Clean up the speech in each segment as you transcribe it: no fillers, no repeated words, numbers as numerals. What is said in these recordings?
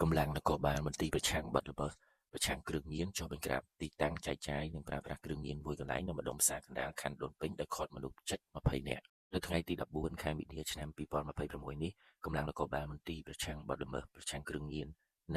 កម្លាំងនគរបាលមន្ទីរប្រឆាំងបទល្មើសប្រឆាំងគ្រឿងញៀនចុះបញ្ក្រាបទីតាំងចែកចាយនិងប្រើប្រាស់គ្រឿងញៀនមួយកន្លែងនៅម្ដុំផ្សារកណ្ដាលខណ្ឌដូនពេញដោយឃាត់មនុស្សជិត20នាក់នៅថ្ងៃទី14ខែមីនាឆ្នាំ2026នេះកម្លាំងនគរបាលមន្ទីរប្រឆាំងបទល្មើសប្រឆាំងគ្រឿងញៀន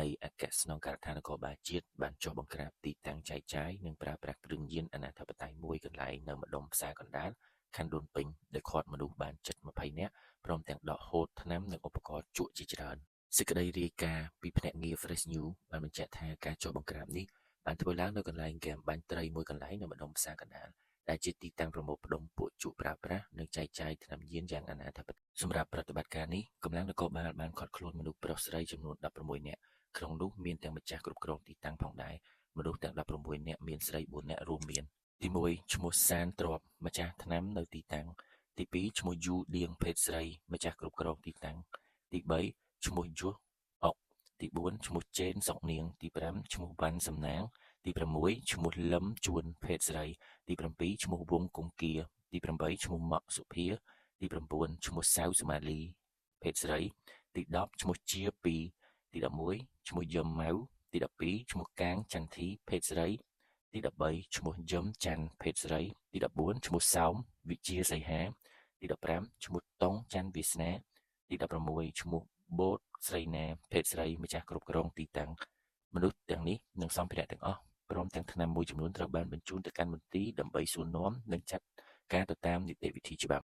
នៃអគ្គស្នងការដ្ឋាននគរបាលជាតិបានចុះបង្ក្រាបទីតាំងចែកចាយនិងប្រើប្រាស់គ្រឿងញៀនអនាធិបតេយ្យមួយកន្លែងនៅម្ដុំផ្សារកណ្ដាលខណ្ឌដូនពេញដោយឃាត់មនុស្សបានជិត20នាក់ព្រមទាំងដកហូតថ្នាំនិងឧបករណ៍ជក់ជាច្រើនសេចក្តីរាយការណ៍ពីភ្នាក់ងារ Fresh News បានបញ្ជាក់ថាការចុះបង្ក្រាបនេះបានធ្វើឡើងនៅកន្លែងហ្គេមបាញ់ត្រីមួយកន្លែងនៅម្ដុំផ្សារកណ្ដាលដែលជាទីតាំងប្រមូលផ្ដុំពួកជក់ប្រើប្រាស់និងចែកចាយថ្នាំញៀនយ៉ាងអនាធិបតេយ្យសម្រាប់ប្រតិបត្តិការនេះកម្លាំងនគរបាលបានឃាត់ខ្លួនមនុស្សប្រុសស្រីចំនួន16នាក់ក្នុងនោះមានទាំងម្ចាស់គ្រប់គ្រងទីតាំងផងដែរមនុស្សទាំង16នាក់មានស្រី4នាក់រួមមានទី1ឈ្មោះសានទ្របម្ចាស់ថ្នាំនៅទីតាំងទី2ឈ្មោះយូឌៀងភេទស្រីម្ចាស់គ្រប់គ្រងទីតាំងទី3ឈ្មោះយុះអុកទី4ឈ្មោះចេនសុកនាងទី5ឈ្មោះវ៉ាន់សំណាងទី6ឈ្មោះលឹមជួនភេទស្រីទី7ឈ្មោះវងគង្គាទី8ឈ្មោះម៉ាក់សុភាទី9ឈ្មោះសៅសម៉ាលីភេទស្រីទី10ឈ្មោះជា2ទី11ឈ្មោះយឹមម៉ៅទី12ឈ្មោះកាងចន្ទធីភេទស្រីទី13ឈ្មោះយឹមច័ន្ទភេទស្រីទី14ឈ្មោះសោមវិជាសីហាទី15ឈ្មោះតុងច័ន្ទវាសនាទី16ឈ្មោះបូតស្រីណាភេទស្រីម្ចាស់គ្រប់គ្រងទីតាំងមនុស្សទាំងនេះនិងសម្ភារៈទាំងអស់ព្រមទាំងថ្នាំមួយចំនួនត្រូវបានបញ្ជូនទៅកាន់មន្ទីរដើម្បីសួរនាំនិងចាត់ការទៅតាមនីតិវិធីច្បាប់